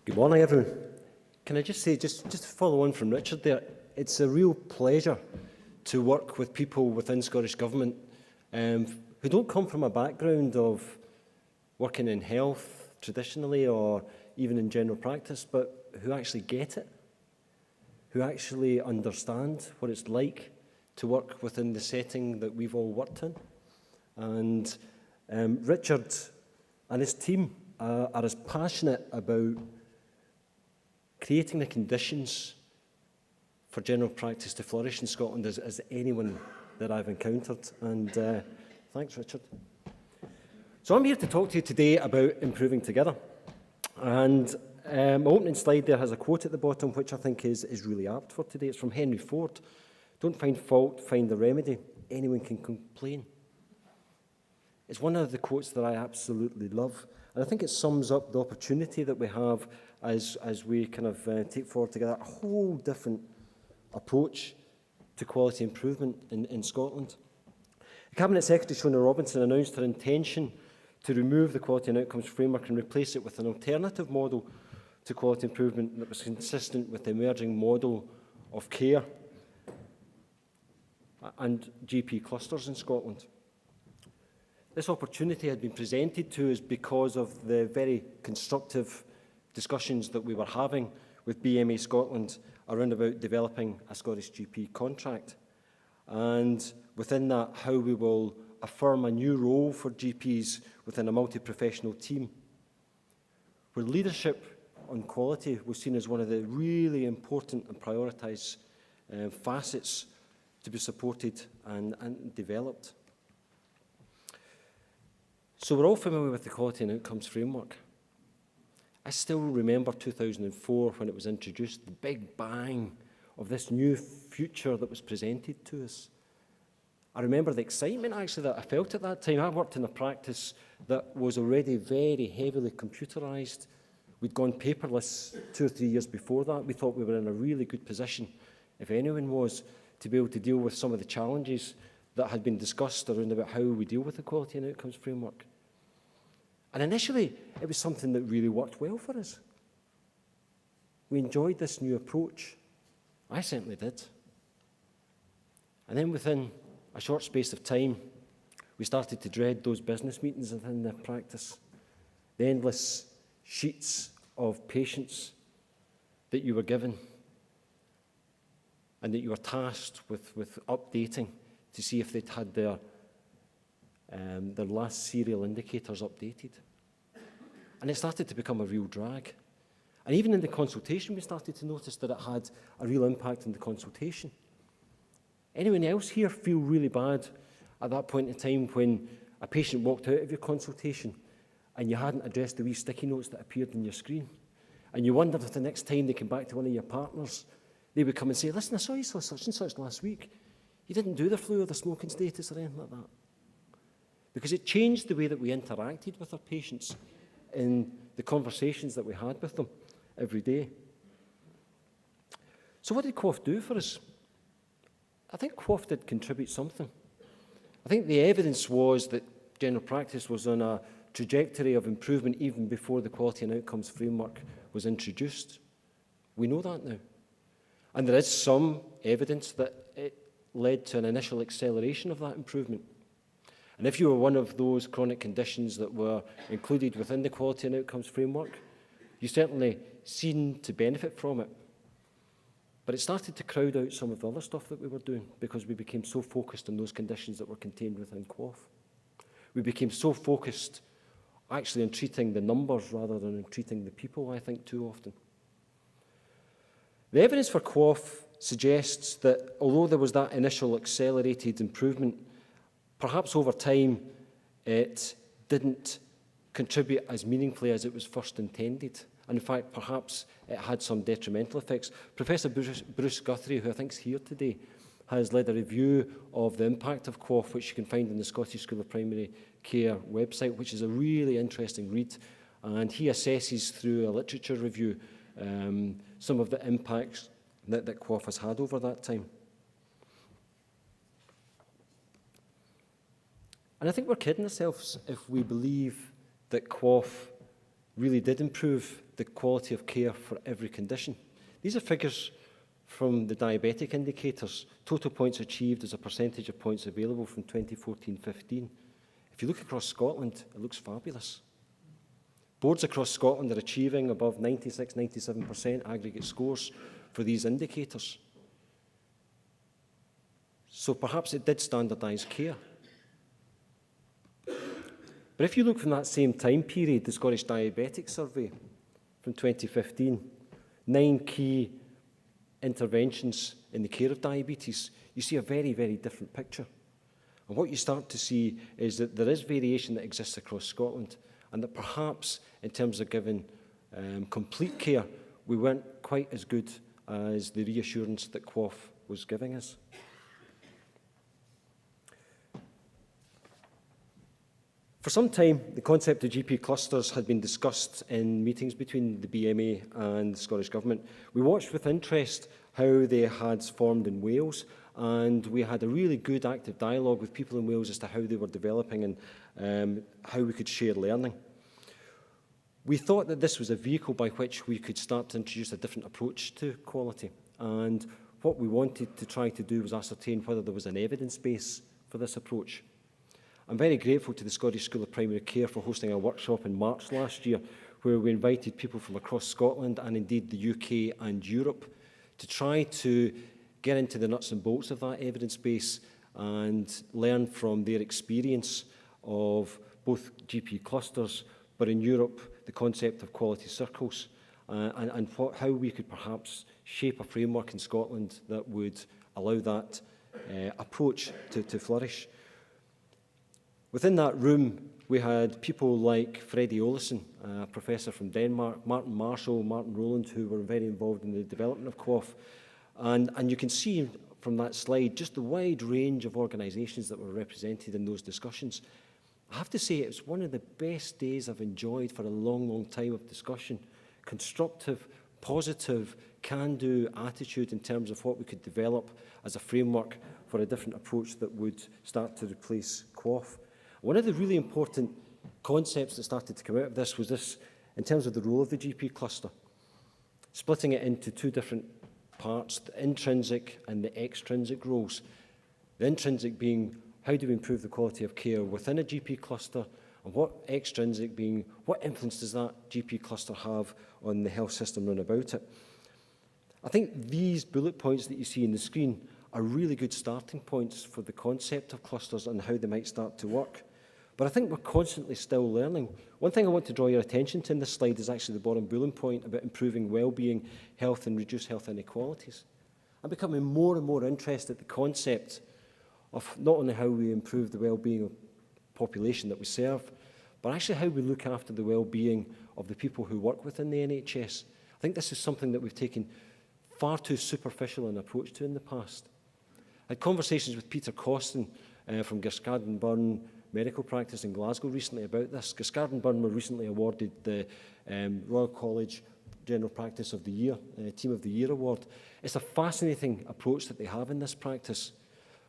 Good morning, everyone. Can I just say, just to follow on from Richard there, it's a real pleasure to work with people within Scottish Government who don't come from a background of working in health traditionally or even in general practice, but who actually get it, who actually understand what it's like to work within the setting that we've all worked in. And Richard and his team are as passionate about creating the conditions for general practice to flourish in Scotland as anyone that I've encountered. And thanks, Richard. So I'm here to talk to you today about improving together. And my opening slide there has a quote at the bottom, which I think is really apt for today. It's from Henry Ford. Don't find fault, find the remedy. Anyone can complain. It's one of the quotes that I absolutely love. And I think it sums up the opportunity that we have as we kind of take forward together a whole different approach to quality improvement in Scotland. The Cabinet Secretary, Shona Robinson, announced her intention to remove the Quality and Outcomes Framework and replace it with an alternative model to quality improvement that was consistent with the emerging model of care and GP clusters in Scotland. This opportunity had been presented to us because of the very constructive discussions that we were having with BMA Scotland around about developing a Scottish GP contract. And within that, how we will affirm a new role for GPs within a multi-professional team, where leadership on quality was seen as one of the really important and prioritised facets to be supported and developed. So we're all familiar with the Quality and Outcomes Framework. I still remember 2004 when it was introduced, the big bang of this new future that was presented to us. I remember the excitement actually that I felt at that time. I worked in a practice that was already very heavily computerised. We'd gone paperless 2 or 3 years before that. We thought we were in a really good position, if anyone was, to be able to deal with some of the challenges that had been discussed around about how we deal with the Quality and Outcomes Framework. And initially, it was something that really worked well for us. We enjoyed this new approach. I certainly did. And then within a short space of time, we started to dread those business meetings within the practice. The endless sheets of patients that you were given and that you were tasked with updating to see if they'd had their last serial indicators updated. And it started to become a real drag. And even in the consultation, we started to notice that it had a real impact on the consultation. Anyone else here feel really bad at that point in time when a patient walked out of your consultation and you hadn't addressed the wee sticky notes that appeared on your screen? And you wondered if the next time they came back to one of your partners, they would come and say, listen, I saw you saw such and such last week. You didn't do the flu or the smoking status or anything like that. Because it changed the way that we interacted with our patients in the conversations that we had with them every day. So what did QOF do for us? I think QOF did contribute something. I think the evidence was that general practice was on a trajectory of improvement even before the Quality and Outcomes Framework was introduced. We know that now. And there is some evidence that it led to an initial acceleration of that improvement. And if you were one of those chronic conditions that were included within the Quality and Outcomes Framework, you certainly seemed to benefit from it. But it started to crowd out some of the other stuff that we were doing because we became so focused on those conditions that were contained within QOF. We became so focused actually on treating the numbers rather than on treating the people, I think, too often. The evidence for QOF suggests that although there was that initial accelerated improvement, perhaps over time it didn't contribute as meaningfully as it was first intended. And in fact, perhaps it had some detrimental effects. Professor Bruce Guthrie, who I think is here today, has led a review of the impact of QOF, which you can find in the Scottish School of Primary Care website, which is a really interesting read. And he assesses through a literature review some of the impacts that QOF has had over that time. And I think we're kidding ourselves if we believe that QOF really did improve the quality of care for every condition. These are figures from the diabetic indicators, total points achieved as a percentage of points available from 2014-15. If you look across Scotland, it looks fabulous. Boards across Scotland are achieving above 96-97% aggregate scores for these indicators. So perhaps it did standardise care. But if you look from that same time period, the Scottish Diabetic Survey from 2015, 9 key interventions in the care of diabetes, you see a very, very different picture. And what you start to see is that there is variation that exists across Scotland, and that perhaps in terms of giving complete care, we weren't quite as good as the reassurance that QOF was giving us. For some time, the concept of GP clusters had been discussed in meetings between the BMA and the Scottish Government. We watched with interest how they had formed in Wales, and we had a really good active dialogue with people in Wales as to how they were developing and how we could share learning. We thought that this was a vehicle by which we could start to introduce a different approach to quality, and what we wanted to try to do was ascertain whether there was an evidence base for this approach. I'm very grateful to the Scottish School of Primary Care for hosting a workshop in March last year, where we invited people from across Scotland and indeed the UK and Europe to try to get into the nuts and bolts of that evidence base and learn from their experience of both GP clusters, but in Europe, the concept of quality circles, and how we could perhaps shape a framework in Scotland that would allow that approach to flourish. Within that room, we had people like Freddie Olesen, a professor from Denmark, Martin Marshall, Martin Rowland, who were very involved in the development of QOF. And you can see from that slide just the wide range of organisations that were represented in those discussions. I have to say it was one of the best days I've enjoyed for a long, long time of discussion. Constructive, positive, can-do attitude in terms of what we could develop as a framework for a different approach that would start to replace QOF. One of the really important concepts that started to come out of this was this, in terms of the role of the GP cluster, splitting it into two different parts, the intrinsic and the extrinsic roles. The intrinsic being, how do we improve the quality of care within a GP cluster, and what extrinsic being, what influence does that GP cluster have on the health system round about it? I think these bullet points that you see on the screen are really good starting points for the concept of clusters and how they might start to work. But I think we're constantly still learning. One thing I want to draw your attention to in this slide is actually the bottom bullet point about improving well-being, health and reduce health inequalities. I'm becoming more and more interested in the concept of not only how we improve the well-being of the population that we serve, but actually how we look after the well-being of the people who work within the NHS. I think this is something that we've taken far too superficial an approach to in the past. I had conversations with Peter Costin from Gysgardnerburn Medical Practice in Glasgow recently about this. Gysgardnerburn were recently awarded the Royal College General Practice of the Year, Team of the Year Award. It's a fascinating approach that they have in this practice.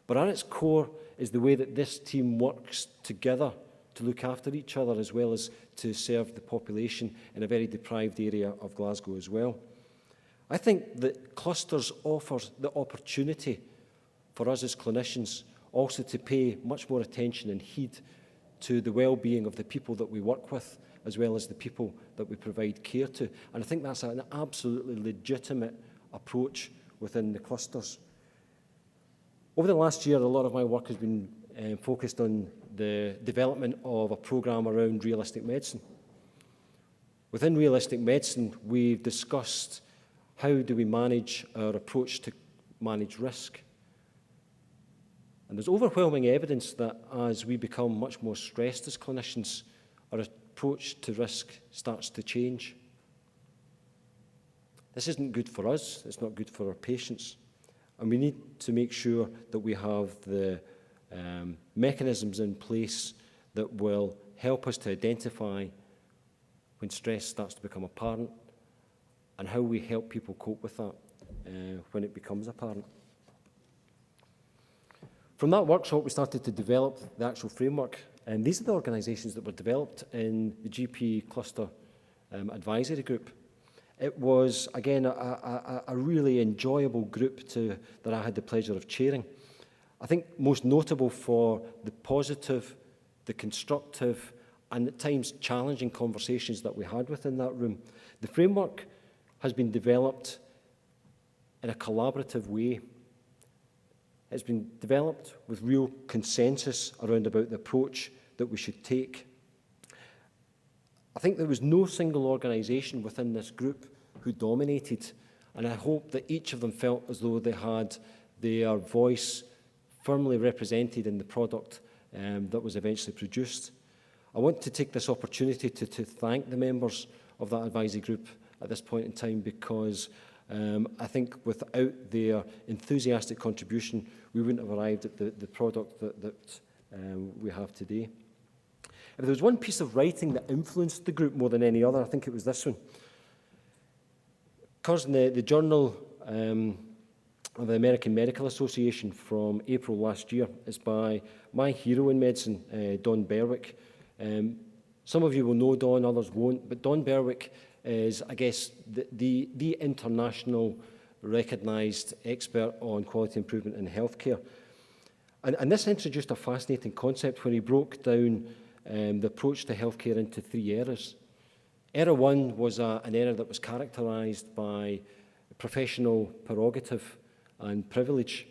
But at its core is the way that this team works together to look after each other as well as to serve the population in a very deprived area of Glasgow as well. I think that clusters offer the opportunity for us as clinicians also to pay much more attention and heed to the well-being of the people that we work with, as well as the people that we provide care to. And I think that's an absolutely legitimate approach within the clusters. Over the last year, a lot of my work has been focused on the development of a programme around realistic medicine. Within realistic medicine, we've discussed how do we manage our approach to manage risk. And there's overwhelming evidence that as we become much more stressed as clinicians, our approach to risk starts to change. This isn't good for us, it's not good for our patients. And we need to make sure that we have the mechanisms in place that will help us to identify when stress starts to become apparent and how we help people cope with that when it becomes apparent. From that workshop, we started to develop the actual framework, and these are the organisations that were developed in the GP cluster advisory group. It was, again, a really enjoyable group that I had the pleasure of chairing. I think most notable for the positive, the constructive, and at times challenging conversations that we had within that room. The framework has been developed in a collaborative way. It's been developed with real consensus around about the approach that we should take. I think there was no single organisation within this group who dominated, and I hope that each of them felt as though they had their voice firmly represented in the product that was eventually produced. I want to take this opportunity to thank the members of that advisory group at this point in time, because I think without their enthusiastic contribution, we wouldn't have arrived at the product that we have today. If there was one piece of writing that influenced the group more than any other, I think it was this one. It occurs in the Journal of the American Medical Association from April last year. It's by my hero in medicine, Don Berwick. Some of you will know Don, others won't, but Don Berwick is, I guess, the international recognised expert on quality improvement in healthcare. And this introduced a fascinating concept where he broke down the approach to healthcare into 3 eras. Era 1 was an era that was characterised by professional prerogative and privilege.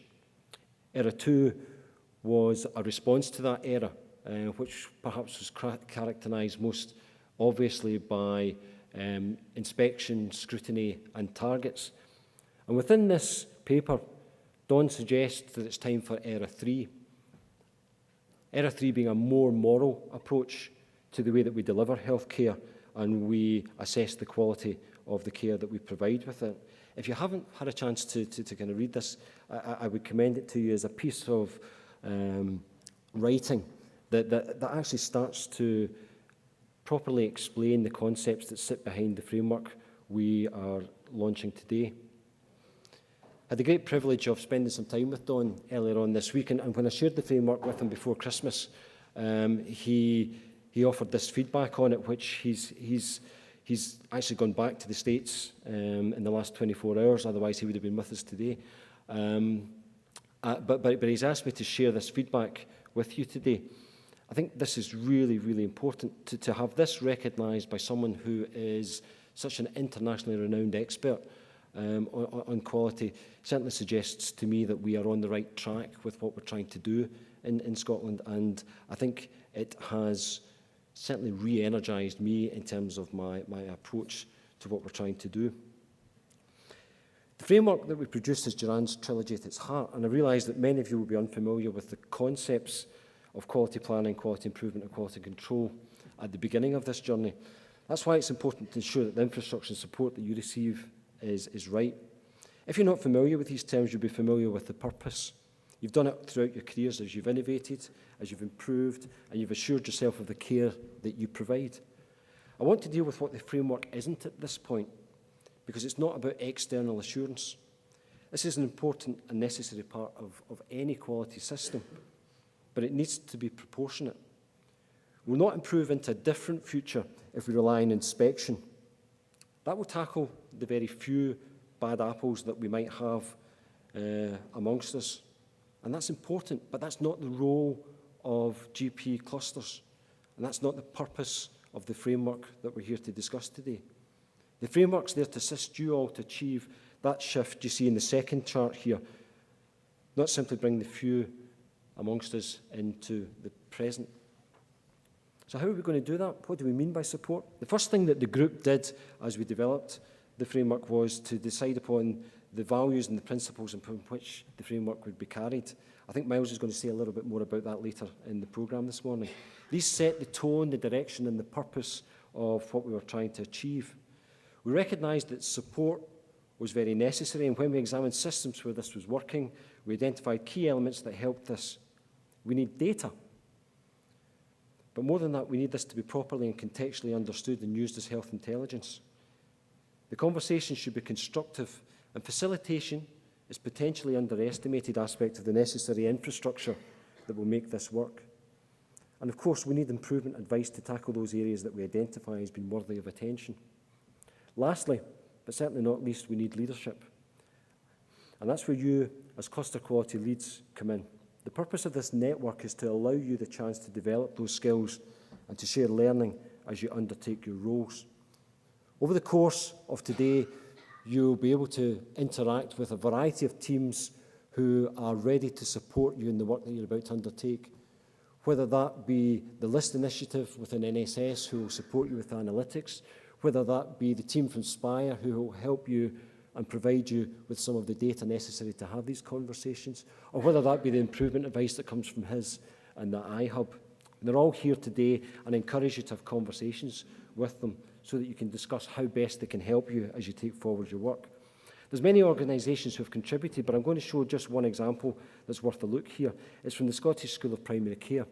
Era 2 was a response to that era, which perhaps was characterised most obviously by inspection, scrutiny and targets. And within this paper, Don suggests that it's time for Era 3. Era 3 being a more moral approach to the way that we deliver healthcare and we assess the quality of the care that we provide with it. If you haven't had a chance to kind of read this, I would commend it to you as a piece of writing that actually starts to properly explain the concepts that sit behind the framework we are launching today. I had the great privilege of spending some time with Don earlier on this week, and when I shared the framework with him before Christmas, he offered this feedback on it, which he's actually gone back to the States in the last 24 hours, otherwise he would have been with us today. But he's asked me to share this feedback with you today. I think this is really, really important to have this recognised by someone who is such an internationally renowned expert on quality. Certainly suggests to me that we are on the right track with what we're trying to do in Scotland, and I think it has certainly re-energised me in terms of my approach to what we're trying to do. The framework that we produced is Duran's trilogy at its heart, and I realise that many of you will be unfamiliar with the concepts of quality planning, quality improvement and quality control at the beginning of this journey. That's why it's important to ensure that the infrastructure and support that you receive is right. If you're not familiar with these terms, you'll be familiar with the purpose. You've done it throughout your careers as you've innovated, as you've improved, and you've assured yourself of the care that you provide. I want to deal with what the framework isn't at this point, because it's not about external assurance. This is an important and necessary part of any quality system, but it needs to be proportionate. We'll not improve into a different future if we rely on inspection. That will tackle the very few bad apples that we might have amongst us. And that's important, but that's not the role of GP clusters. And that's not the purpose of the framework that we're here to discuss today. The framework's there to assist you all to achieve that shift you see in the second chart here, not simply bring the few amongst us into the present. So how are we going to do that? What do we mean by support? The first thing that the group did as we developed the framework was to decide upon the values and the principles upon which the framework would be carried. I think Miles is going to say a little bit more about that later in the programme this morning. These set the tone, the direction and the purpose of what we were trying to achieve. We recognised that support was very necessary, and when we examined systems where this was working, we identified key elements that helped this. We need data. But more than that, we need this to be properly and contextually understood and used as health intelligence. The conversation should be constructive, and facilitation is potentially underestimated aspect of the necessary infrastructure that will make this work. And of course, we need improvement advice to tackle those areas that we identify as being worthy of attention. Lastly, but certainly not least, we need leadership. And that's where you, as cluster quality leads, come in. The purpose of this network is to allow you the chance to develop those skills and to share learning as you undertake your roles. Over the course of today, you'll be able to interact with a variety of teams who are ready to support you in the work that you're about to undertake, whether that be the LIST initiative within NSS who will support you with analytics, whether that be the team from Spire who will help you and provide you with some of the data necessary to have these conversations, or whether that be the improvement advice that comes from HIS and the iHub. And they're all here today, and I encourage you to have conversations with them so that you can discuss how best they can help you as you take forward your work. There's many organisations who have contributed, but I'm going to show just one example that's worth a look here. It's from the Scottish School of Primary Care.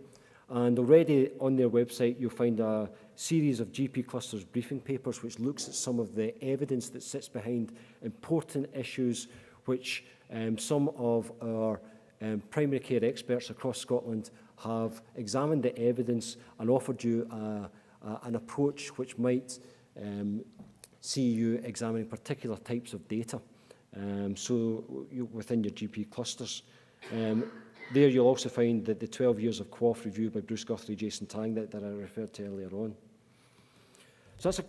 And already on their website, you'll find a series of GP clusters briefing papers which looks at some of the evidence that sits behind important issues which some of our primary care experts across Scotland have examined the evidence and offered you an approach which might see you examining particular types of data within your GP clusters. There you'll also find that the 12 years of QoF review by Bruce Guthrie, Jason Tang that I referred to earlier on. So that's a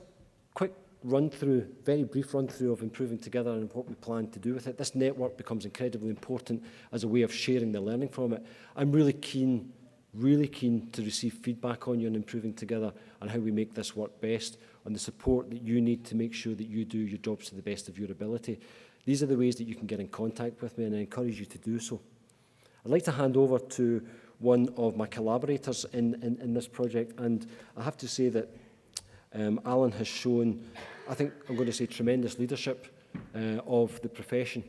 quick run-through, very brief run-through of Improving Together and what we plan to do with it. This network becomes incredibly important as a way of sharing the learning from it. I'm really keen to receive feedback on you on Improving Together and how we make this work best, on the support that you need to make sure that you do your jobs to the best of your ability. These are the ways that you can get in contact with me, and I encourage you to do so. I'd like to hand over to one of my collaborators in this project, and I have to say that Alan has shown, I think I'm going to say, tremendous leadership of the profession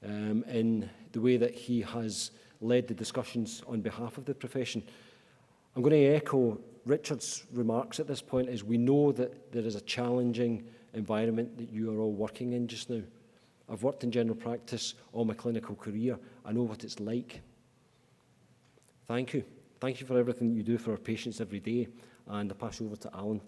in the way that he has led the discussions on behalf of the profession. I'm going to echo Richard's remarks at this point, as we know that there is a challenging environment that you are all working in just now. I've worked in general practice all my clinical career. I know what it's like. Thank you. Thank you for everything that you do for our patients every day. And I'll pass you over to Alan